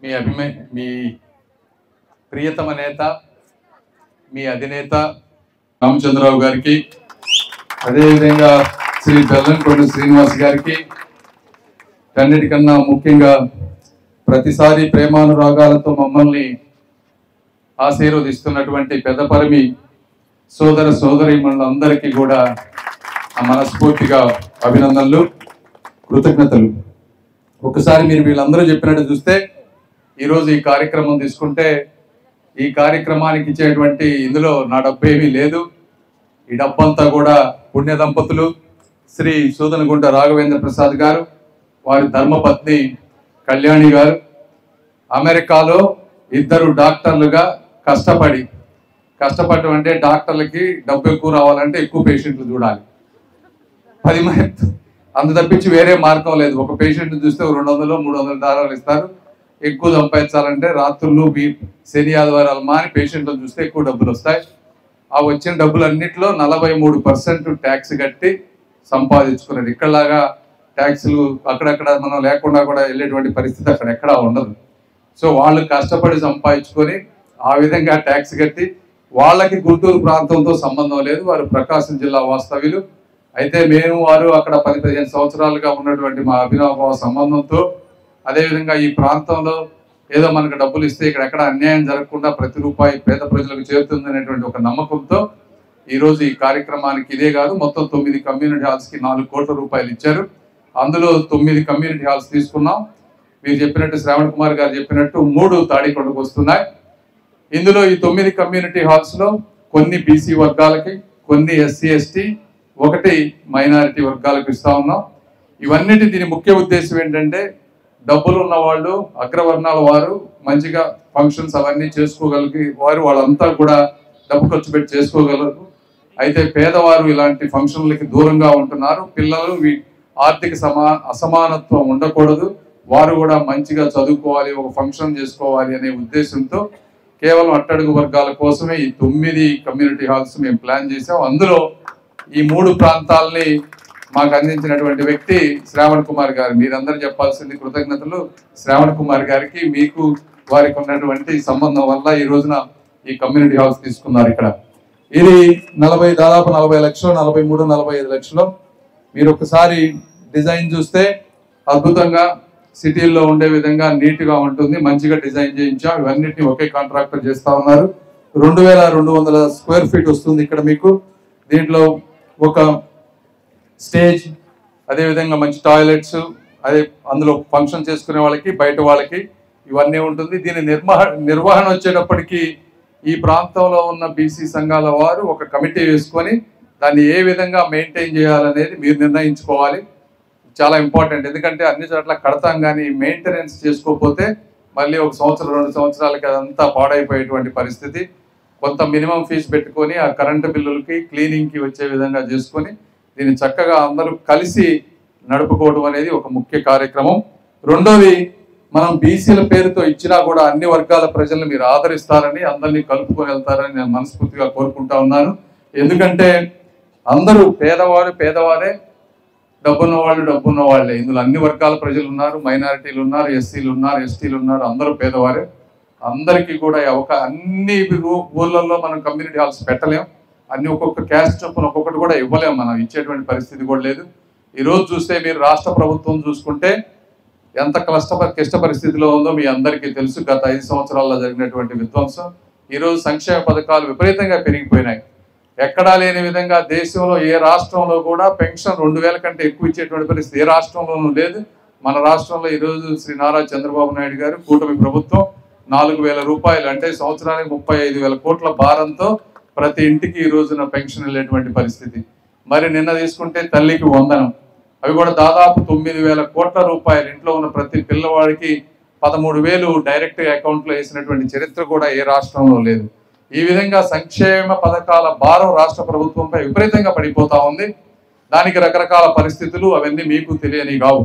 మీ ప్రియతమ నేత, మీ అధినేత రామచంద్రరావు గారికి, అదేవిధంగా శ్రీ బెల్లంకొండ శ్రీనివాస్ గారికి, అన్నిటికన్నా ముఖ్యంగా ప్రతిసారి ప్రేమానురాగాలతో మమ్మల్ని ఆశీర్వదిస్తున్నటువంటి పెద్దపరిమి సోదర సోదరీమణులందరికీ కూడా మనస్ఫూర్తిగా అభినందనలు, కృతజ్ఞతలు. ఒకసారి మీరు వీళ్ళందరూ చెప్పినట్టు చూస్తే ఈరోజు ఈ కార్యక్రమం తీసుకుంటే ఈ కార్యక్రమానికి ఇచ్చేటువంటి ఇందులో నా డబ్బు ఏమీ లేదు. ఈ డబ్బంతా కూడా పుణ్య దంపతులు శ్రీ సూదనగుంట రాఘవేంద్ర ప్రసాద్ గారు, వారి ధర్మపత్ని కళ్యాణి గారు అమెరికాలో ఇద్దరు డాక్టర్లుగా కష్టపడటం అంటే డాక్టర్లకి డబ్బు ఎక్కువ రావాలంటే ఎక్కువ పేషెంట్లు చూడాలి. 10 మంది అంత తప్పించి వేరే మార్గం లేదు. ఒక పేషెంట్ చూస్తే 200-300 డాలర్లు ఇస్తారు. ఎక్కువ సంపాదించాలంటే రాత్రులు శని ఆదివారాలు మాని పేషెంట్లను చూస్తే ఎక్కువ డబ్బులు వస్తాయి. ఆ వచ్చిన డబ్బులన్నింటిలో 43% ట్యాక్స్ కట్టి సంపాదించుకున్నారు. ఇక్కడలాగా ట్యాక్సులు అక్కడక్కడ మనం లేకుండా కూడా వెళ్ళేటువంటి పరిస్థితి అక్కడ ఎక్కడా ఉండదు. సో వాళ్ళు కష్టపడి సంపాదించుకొని ఆ విధంగా ట్యాక్స్ కట్టి, వాళ్ళకి గుంటూరు ప్రాంతంతో సంబంధం లేదు, వారు ప్రకాశం జిల్లా వాస్తవ్యులు. అయితే మేము వారు అక్కడ 10-15 సంవత్సరాలుగా ఉన్నటువంటి మా అభినవ సంబంధంతో, అదేవిధంగా ఈ ప్రాంతంలో ఏదో మనకు డబ్బులు ఇస్తే ఇక్కడ ఎక్కడ అన్యాయం జరగకుండా ప్రతి రూపాయి పేద ప్రజలకు చేరుతుంది అనేటువంటి ఒక నమ్మకంతో ఈరోజు ఈ కార్యక్రమానికి ఇదే కాదు మొత్తం 9 కమ్యూనిటీ హాల్స్కి 4 కోట్ల రూపాయలు ఇచ్చారు. అందులో 9 కమ్యూనిటీ హాల్స్ తీసుకున్నాం. మీరు చెప్పినట్టు శ్రావణ్ కుమార్ గారు చెప్పినట్టు 3 తాడికొండకు వస్తున్నాయి. ఇందులో ఈ 9 కమ్యూనిటీ హాల్స్లో కొన్ని బీసీ వర్గాలకి, కొన్ని ఎస్సీ ఎస్టీ, 1 మైనారిటీ వర్గాలకు ఇస్తా ఉన్నాం. ఇవన్నిటి దీని ముఖ్య ఉద్దేశం ఏంటంటే డబ్బులు ఉన్న వాళ్ళు, అగ్రవర్ణాల వారు మంచిగా ఫంక్షన్స్ అవన్నీ చేసుకోగలిగి వాళ్ళంతా కూడా డబ్బు ఖర్చు పెట్టి చేసుకోగలరు. అయితే పేదవారు ఇలాంటి ఫంక్షన్లకి దూరంగా ఉంటున్నారు. పిల్లలు ఆర్థిక అసమానత్వం ఉండకూడదు, వారు కూడా మంచిగా చదువుకోవాలి, ఒక ఫంక్షన్ చేసుకోవాలి అనే ఉద్దేశంతో కేవలం అట్టడుగు వర్గాల కోసమే ఈ 9 కమ్యూనిటీ హాల్స్ మేము ప్లాన్ చేసాం. అందులో ఈ 3 ప్రాంతాలని మాకు అందించినటువంటి వ్యక్తి శ్రావణ్ కుమార్ గారు. మీరందరూ చెప్పాల్సింది కృతజ్ఞతలు శ్రావణ్ కుమార్ గారికి. మీకు వారికి ఉన్నటువంటి సంబంధం వల్ల ఈ రోజున ఈ కమ్యూనిటీ హాల్స్ తీసుకున్నారు. ఇక్కడ ఇది దాదాపు 40 లక్షలు, 43-45 లక్షలు. మీరు ఒకసారి డిజైన్ చూస్తే అద్భుతంగా సిటీల్లో ఉండే విధంగా నీట్గా ఉంటుంది, మంచిగా డిజైన్ చేయించాం. ఇవన్నిటిని ఒకే కాంట్రాక్టర్ చేస్తా ఉన్నారు. 2200 స్క్వేర్ ఫీట్ వస్తుంది ఇక్కడ మీకు. దీంట్లో ఒక స్టేజ్, అదేవిధంగా మంచి టాయిలెట్స్, అందులో ఫంక్షన్ చేసుకునే వాళ్ళకి, బయట వాళ్ళకి ఇవన్నీ ఉంటుంది. దీని నిర్వహణ వచ్చేటప్పటికి ఈ ప్రాంతంలో ఉన్న బీసీ సంఘాల వారు ఒక కమిటీ వేసుకొని దాన్ని ఏ విధంగా మెయింటైన్ చేయాలనేది మీరు నిర్ణయించుకోవాలి. చాలా ఇంపార్టెంట్. ఎందుకంటే అన్ని చోట్ల కడతాం కానీ మెయింటెనెన్స్ చేసుకోకపోతే మళ్ళీ 1 సంవత్సరం 2 సంవత్సరాలకి అదంతా పాడైపోయేటువంటి పరిస్థితి. కొంత మినిమం ఫీజు పెట్టుకొని ఆ కరెంటు బిల్లులకి, క్లీనింగ్కి వచ్చే విధంగా చేసుకొని దీన్ని చక్కగా అందరూ కలిసి నడుపుకోవడం అనేది ఒక ముఖ్య కార్యక్రమం. రెండోది, మనం బీసీల పేరుతో ఇచ్చినా కూడా అన్ని వర్గాల ప్రజలను మీరు ఆదరిస్తారని, అందరినీ కలుపుకొని వెళ్తారని నేను మనస్ఫూర్తిగా కోరుకుంటా ఉన్నాను. ఎందుకంటే అందరూ పేదవారే, డబ్బున్న వాళ్ళు డబ్బున్న వాళ్ళే. ఇందులో అన్ని వర్గాల ప్రజలు ఉన్నారు, మైనారిటీలు ఉన్నారు, ఎస్సీలు ఉన్నారు, ఎస్టీలు ఉన్నారు, అందరూ పేదవారే. అందరికీ కూడా అన్ని ఊళ్ళల్లో మనం కమ్యూనిటీ హాల్స్ పెట్టలేం. అన్ని ఒక్కొక్క క్యాస్ట్ చొప్పున ఒక్కొక్కటి కూడా ఇవ్వలేం, మనం ఇచ్చేటువంటి పరిస్థితి కూడా లేదు. ఈరోజు చూస్తే మీరు రాష్ట్ర ప్రభుత్వం చూసుకుంటే ఎంత క్లిష్ట పరిస్థితిలో ఉందో మీ అందరికీ తెలుసు. గత 5 సంవత్సరాల్లో జరిగినటువంటి విధ్వంసం. ఈరోజు సంక్షేమ పథకాలు విపరీతంగా పెరిగిపోయినాయి. ఎక్కడా లేని విధంగా దేశంలో ఏ రాష్ట్రంలో కూడా పెన్షన్ 2000 కంటే ఎక్కువ ఇచ్చేటువంటి పరిస్థితి ఏ రాష్ట్రంలోనూ లేదు. మన రాష్ట్రంలో ఈరోజు శ్రీ నారా చంద్రబాబు నాయుడు గారు, కూటమి ప్రభుత్వం 4000 రూపాయలు అంటే సంవత్సరానికి 35,000 కోట్ల భారంతో ప్రతి ఇంటికి ఈ రోజున పెన్షన్ వెళ్ళేటువంటి పరిస్థితి. మరి నిన్న తీసుకుంటే తల్లికి వందనం, అవి కూడా దాదాపు 9,000 కోట్ల రూపాయలు. ఇంట్లో ఉన్న ప్రతి పిల్లవాడికి 13,000 డైరెక్ట్ అకౌంట్లో వేసినటువంటి చరిత్ర కూడా ఏ రాష్ట్రంలో లేదు. ఈ విధంగా సంక్షేమ పథకాల భారం రాష్ట్ర ప్రభుత్వంపై విపరీతంగా పడిపోతా ఉంది. దానికి రకరకాల పరిస్థితులు, అవన్నీ మీకు తెలియని కావు.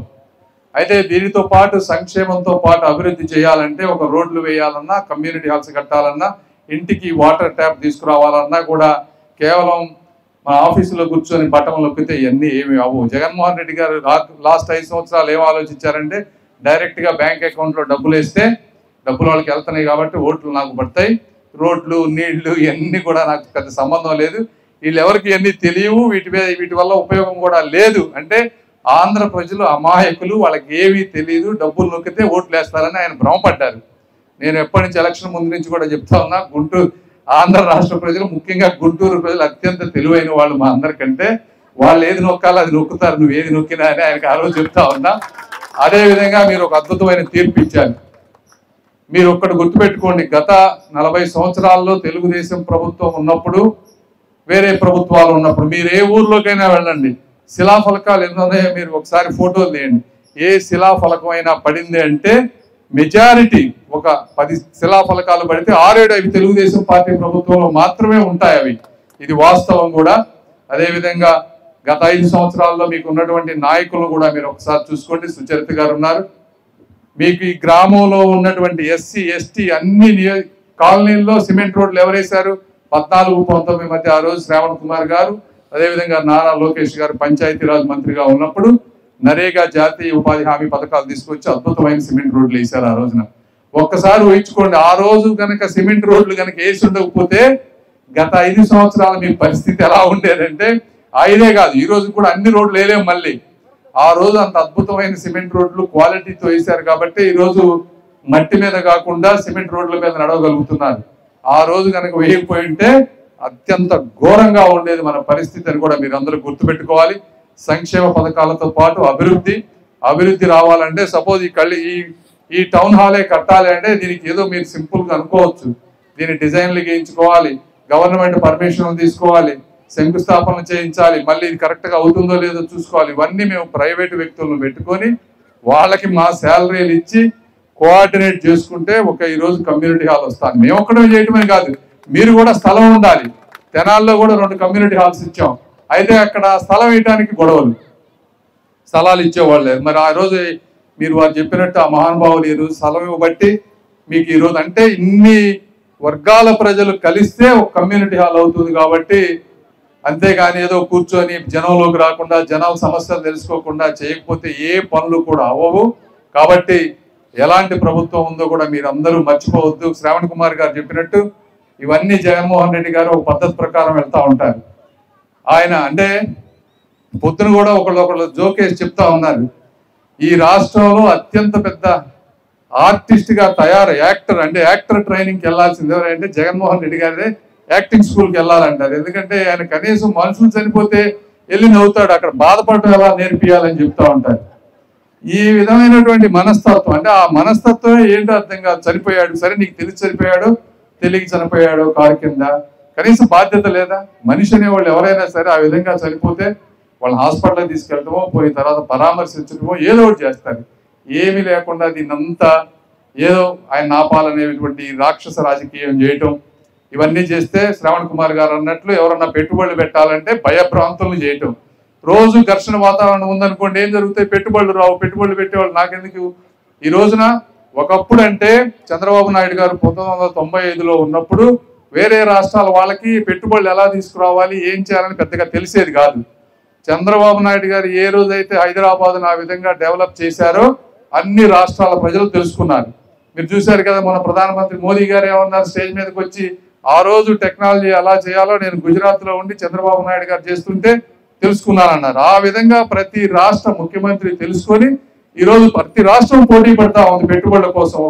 అయితే దీనితో పాటు సంక్షేమంతో పాటు అభివృద్ధి చేయాలంటే ఒక రోడ్లు వేయాలన్నా, కమ్యూనిటీ హాల్స్ కట్టాలన్నా, ఇంటికి వాటర్ ట్యాప్ తీసుకురావాలన్నా కూడా కేవలం మన ఆఫీసులో కూర్చొని బటన్ నొక్కితే ఇవన్నీ ఏమి అవ్వవు. జగన్మోహన్ రెడ్డి గారు లాస్ట్ 5 సంవత్సరాలు ఏం ఆలోచించారంటే డైరెక్ట్గా బ్యాంక్ అకౌంట్లో డబ్బులు వేస్తే డబ్బులు వాళ్ళకి వెళ్తున్నాయి కాబట్టి ఓట్లు నాకు పడతాయి, రోడ్లు నీళ్లు ఇవన్నీ కూడా నాకు పెద్ద సంబంధం లేదు, వీళ్ళు ఎవరికి ఇవన్నీ తెలియవు, వీటి వల్ల ఉపయోగం కూడా లేదు అంటే ఆంధ్ర ప్రజలు అమాయకులు, వాళ్ళకి ఏమీ తెలియదు, డబ్బులు నొక్కితే ఓట్లు వేస్తారని ఆయన భ్రమపడ్డారు. నేను ఎప్పటి నుంచి ఎలక్షన్ ముందు నుంచి కూడా చెప్తా ఉన్నా, ఆంధ్ర రాష్ట్ర ప్రజలు ముఖ్యంగా గుంటూరు ప్రజలు అత్యంత తెలివైన వాళ్ళు మా అందరికంటే, వాళ్ళు ఏది నొక్కాలో అది నొక్కుతారు, నువ్వు ఏది నొక్కినా అని ఆయనకు ఆ రోజు చెప్తా ఉన్నా. అదేవిధంగా మీరు ఒక అద్భుతమైన తీర్పు ఇచ్చారు. మీరు ఒక్కటి గుర్తుపెట్టుకోండి, గత 40 సంవత్సరాల్లో తెలుగుదేశం ప్రభుత్వం ఉన్నప్పుడు, వేరే ప్రభుత్వాలు ఉన్నప్పుడు మీరు ఏ ఊర్లోకైనా వెళ్ళండి, శిలాఫలకాలు ఎన్ని ఉన్నాయో మీరు ఒకసారి ఫోటోలు తీయండి. ఏ శిలాఫలకం అయినా పడింది అంటే మెజారిటీ ఒక 10 శిలాఫలకాలు పడితే 6-7 అవి తెలుగుదేశం పార్టీ ప్రభుత్వంలో మాత్రమే ఉంటాయి అవి. ఇది వాస్తవం కూడా. అదేవిధంగా గత 5 సంవత్సరాల్లో మీకు ఉన్నటువంటి నాయకులు కూడా మీరు ఒకసారి చూసుకోండి. సుచరిత గారు ఉన్నారు. మీకు ఈ గ్రామంలో ఉన్నటువంటి ఎస్సీ ఎస్టీ అన్ని కాలనీల్లో సిమెంట్ రోడ్లు ఎవరేశారు? 14-19 మధ్య ఆ రోజు శ్రావణ్ కుమార్ గారు, అదేవిధంగా నారా లోకేష్ గారు పంచాయతీరాజ్ మంత్రిగా ఉన్నప్పుడు నరేగా జాతీయ ఉపాధి హామీ పథకాలు తీసుకొచ్చి అద్భుతమైన సిమెంట్ రోడ్లు వేశారు ఆ రోజున. ఒక్కసారి ఊహించుకోండి, ఆ రోజు కనుక సిమెంట్ రోడ్లు కనుక వేసి ఉండకపోతే గత 5 సంవత్సరాల మీ పరిస్థితి ఎలా ఉండేదంటే, 5 కాదు ఈ రోజు కూడా అన్ని రోడ్లు వేయలేము మళ్ళీ. ఆ రోజు అంత అద్భుతమైన సిమెంట్ రోడ్లు క్వాలిటీతో వేశారు కాబట్టి ఈరోజు మట్టి మీద కాకుండా సిమెంట్ రోడ్ల మీద నడవగలుగుతున్నారు. ఆ రోజు కనుక వేయకపోయి ఉంటే అత్యంత ఘోరంగా ఉండేది మన పరిస్థితి అని కూడా మీరు అందరూ గుర్తుపెట్టుకోవాలి. సంక్షేమ పథకాలతో పాటు అభివృద్ధి రావాలంటే, సపోజ్ ఈ టౌన్ హాలే కట్టాలి అంటే దీనికి ఏదో మీరు సింపుల్గా అనుకోవచ్చు, దీని డిజైన్లు గీయించుకోవాలి, గవర్నమెంట్ పర్మిషన్ తీసుకోవాలి, శంకుస్థాపన చేయించాలి, మళ్ళీ ఇది కరెక్ట్గా అవుతుందో లేదో చూసుకోవాలి. ఇవన్నీ మేము ప్రైవేటు వ్యక్తులను పెట్టుకొని వాళ్ళకి మా శాలరీలు ఇచ్చి కోఆర్డినేట్ చేసుకుంటే ఈరోజు కమ్యూనిటీ హాల్ వస్తాను. మేము ఒక్కడే చేయటమే కాదు, మీరు కూడా స్థలం ఉండాలి. తెనాల్లో కూడా 2 కమ్యూనిటీ హాల్స్ ఇచ్చాం. అయితే అక్కడ స్థలం వేయడానికి గొడవలు, స్థలాలు ఇచ్చేవాళ్ళే. మరి ఆ రోజు మీరు వారు చెప్పినట్టు ఆ మహానుభావులు ఈరోజు స్థలం ఇవ్వబట్టి మీకు ఈరోజు అంటే ఇన్ని వర్గాల ప్రజలు కలిస్తే ఒక కమ్యూనిటీ హాల్ అవుతుంది కాబట్టి, అంతేగాని ఏదో కూర్చొని జనంలోకి రాకుండా జనాల సమస్యలు తెలుసుకోకుండా చేయకపోతే ఏ పనులు కూడా అవ్వవు. కాబట్టి ఎలాంటి ప్రభుత్వం ఉందో కూడా మీరు అందరూ మర్చిపోవద్దు. శ్రావణ్ కుమార్ గారు చెప్పినట్టు ఇవన్నీ జగన్మోహన్ రెడ్డి గారు ఒక పద్ధతి ప్రకారం వెళ్తూ ఉంటారు. ఆయన అంటే పొద్దున కూడా ఒకళ్ళు జోకేసి చెప్తా ఉన్నారు, ఈ రాష్ట్రంలో అత్యంత పెద్ద ఆర్టిస్ట్గా యాక్టర్ ట్రైనింగ్కి వెళ్ళాల్సింది ఎవరంటే జగన్మోహన్ రెడ్డి గారే యాక్టింగ్ స్కూల్కి వెళ్ళాలంటారు. ఎందుకంటే ఆయన కనీసం మనుషులు చనిపోతే వెళ్ళి నవ్వుతాడు, అక్కడ బాధపడటం ఎలా నేర్పియాలని చెప్తా ఉంటారు. ఈ విధమైనటువంటి మనస్తత్వం అంటే ఆ మనస్తత్వమే ఏంటో అర్థం కాదు. చనిపోయాడు, సరే నీకు తెలిసి చనిపోయాడు, తెలియక చనిపోయాడు కారు కింద, కనీసం బాధ్యత లేదా? మనిషి అనేవాళ్ళు ఎవరైనా సరే ఆ విధంగా చనిపోతే వాళ్ళ హాస్పిటల్కి తీసుకెళ్ళటమో, పోయిన తర్వాత పరామర్శించడమో ఏదో ఒకటి చేస్తారు. ఏమీ లేకుండా దీన్నంతా ఏదో ఆయన ఆపాలనేటువంటి రాక్షస రాజకీయం చేయటం, ఇవన్నీ చేస్తే శ్రావణ్ కుమార్ గారు అన్నట్లు ఎవరన్నా పెట్టుబడులు పెట్టాలంటే భయభ్రాంతులను చేయటం. రోజు ఘర్షణ వాతావరణం ఉందనుకోండి, ఏం జరుగుతాయి? పెట్టుబడులు రావు. పెట్టుబడులు పెట్టేవాళ్ళు నాకెందుకు? ఈ రోజున ఒకప్పుడు అంటే చంద్రబాబు నాయుడు గారు 1995లో ఉన్నప్పుడు వేరే రాష్ట్రాల వాళ్ళకి పెట్టుబడులు ఎలా తీసుకురావాలి, ఏం చేయాలని పెద్దగా తెలిసేది కాదు. చంద్రబాబు నాయుడు గారు ఏ రోజైతే హైదరాబాద్ను ఆ విధంగా డెవలప్ చేశారో అన్ని రాష్ట్రాల ప్రజలు తెలుసుకున్నారు. మీరు చూశారు కదా, మన ప్రధానమంత్రి మోదీ గారు ఏమన్నారు, స్టేజ్ మీదకి వచ్చి ఆ రోజు టెక్నాలజీ ఎలా చేయాలో నేను గుజరాత్లో ఉండి చంద్రబాబు నాయుడు గారు చేస్తుంటే తెలుసుకున్నానన్నారు. ఆ విధంగా ప్రతి రాష్ట్ర ముఖ్యమంత్రి తెలుసుకొని ఈరోజు ప్రతి రాష్ట్రం పోటీ పడతా ఉంది పెట్టుబడుల కోసం.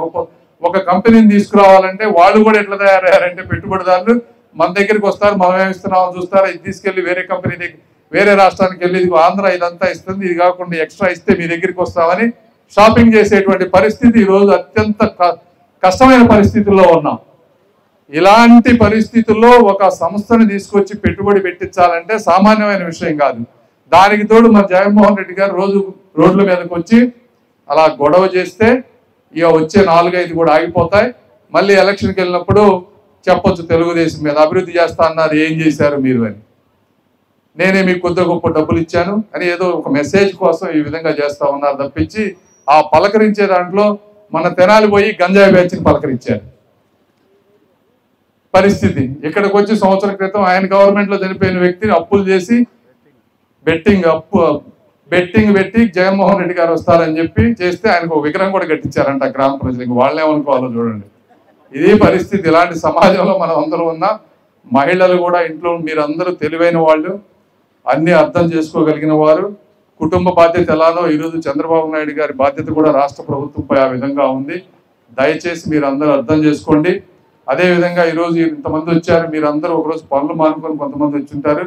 ఒక కంపెనీని తీసుకురావాలంటే వాళ్ళు కూడా ఎట్లా తయారయ్యారంటే, పెట్టుబడిదారులు మన దగ్గరికి వస్తారు, మనం ఏమిస్తున్నామని చూస్తారా, ఇది తీసుకెళ్లి వేరే కంపెనీ దగ్గర వేరే రాష్ట్రానికి వెళ్ళి ఇది ఆంధ్ర ఇదంతా ఇస్తుంది, ఇది కాకుండా ఎక్స్ట్రా ఇస్తే మీ దగ్గరికి వస్తామని షాపింగ్ చేసేటువంటి పరిస్థితి ఈరోజు అత్యంత కష్టమైన పరిస్థితుల్లో ఉన్నాం. ఇలాంటి పరిస్థితుల్లో ఒక సంస్థను తీసుకొచ్చి పెట్టుబడి పెట్టించాలంటే సామాన్యమైన విషయం కాదు. దానికి తోడు మన జగన్మోహన్ రెడ్డి గారు రోజు రోడ్ల మీదకి వచ్చి అలా గొడవ చేస్తే ఇక వచ్చే 4-5 కూడా ఆగిపోతాయి. మళ్ళీ ఎలక్షన్కి వెళ్ళినప్పుడు చెప్పొచ్చు తెలుగుదేశం మీద అభివృద్ధి చేస్తా అన్నారు, ఏం చేశారు మీరు అని, నేనే మీకు కొద్ది గొప్ప డబ్బులు ఇచ్చాను అని ఏదో ఒక మెసేజ్ కోసం ఈ విధంగా చేస్తా ఉన్నారు తప్పించి, ఆ పలకరించే దాంట్లో మన తెనాలి పోయి గంజాయి బ్యాచ్ని పలకరించారు పరిస్థితి. ఇక్కడికి వచ్చి సంవత్సరం క్రితం ఆయన గవర్నమెంట్లో చనిపోయిన వ్యక్తిని అప్పులు చేసి బెట్టింగ్ పెట్టి జగన్మోహన్ రెడ్డి గారు వస్తారని చెప్పి చేస్తే ఆయనకు ఒక విగ్రహం కూడా కట్టించారంట గ్రామ ప్రజలకు. వాళ్ళేమనుకోవాలో చూడండి. ఇదే పరిస్థితి. ఇలాంటి సమాజంలో మనం అందరూ ఉన్నా, మహిళలు కూడా ఇంట్లో మీరందరూ తెలివైన వాళ్ళు, అన్ని అర్థం చేసుకోగలిగిన వారు. కుటుంబ బాధ్యత ఎలానో ఈరోజు చంద్రబాబు నాయుడు గారి బాధ్యత కూడా రాష్ట్ర ప్రభుత్వంపై ఆ విధంగా ఉంది. దయచేసి మీరు అందరూ అర్థం చేసుకోండి. అదేవిధంగా ఈరోజు ఇంతమంది వచ్చారు, మీరందరూ ఒకరోజు పనులు మానుకొని కొంతమంది వచ్చి ఉంటారు.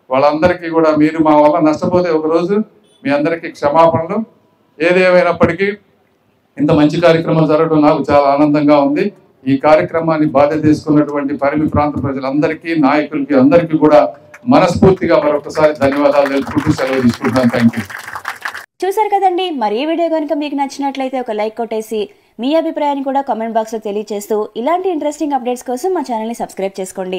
వాళ్ళందరికీ కూడా మీరు మా వల్ల నష్టపోతే ఒకరోజు మీ అందరికీ క్షమాపణలు. ఏదేమైనప్పటికీ ఇంత మంచి కార్యక్రమం జరగడం నాకు చాలా ఆనందంగా ఉంది. ఈ కార్యక్రమాన్ని బాధ్యత తీసుకున్నటువంటి పరిమి ప్రాంత ప్రజలందరికీ, నాయకులకి అందరికీ కూడా మనస్ఫూర్తిగా మరొకసారి ధన్యవాదాలు తెలుపుకుంటూ సెలవు తీసుకుంటున్నాను. Thank you. చూసారు కదండి. మరి ఈ వీడియో కనుక మీకు నచ్చినట్లయితే ఒక లైక్ కొట్టేసి మీ అభిప్రాయాన్ని కూడా కామెంట్ బాక్స్లో తెలియజేస్తూ ఇలాంటి ఇంట్రెస్టింగ్ అప్డేట్స్ కోసం మా ఛానల్ని సబ్స్క్రైబ్ చేసుకోండి.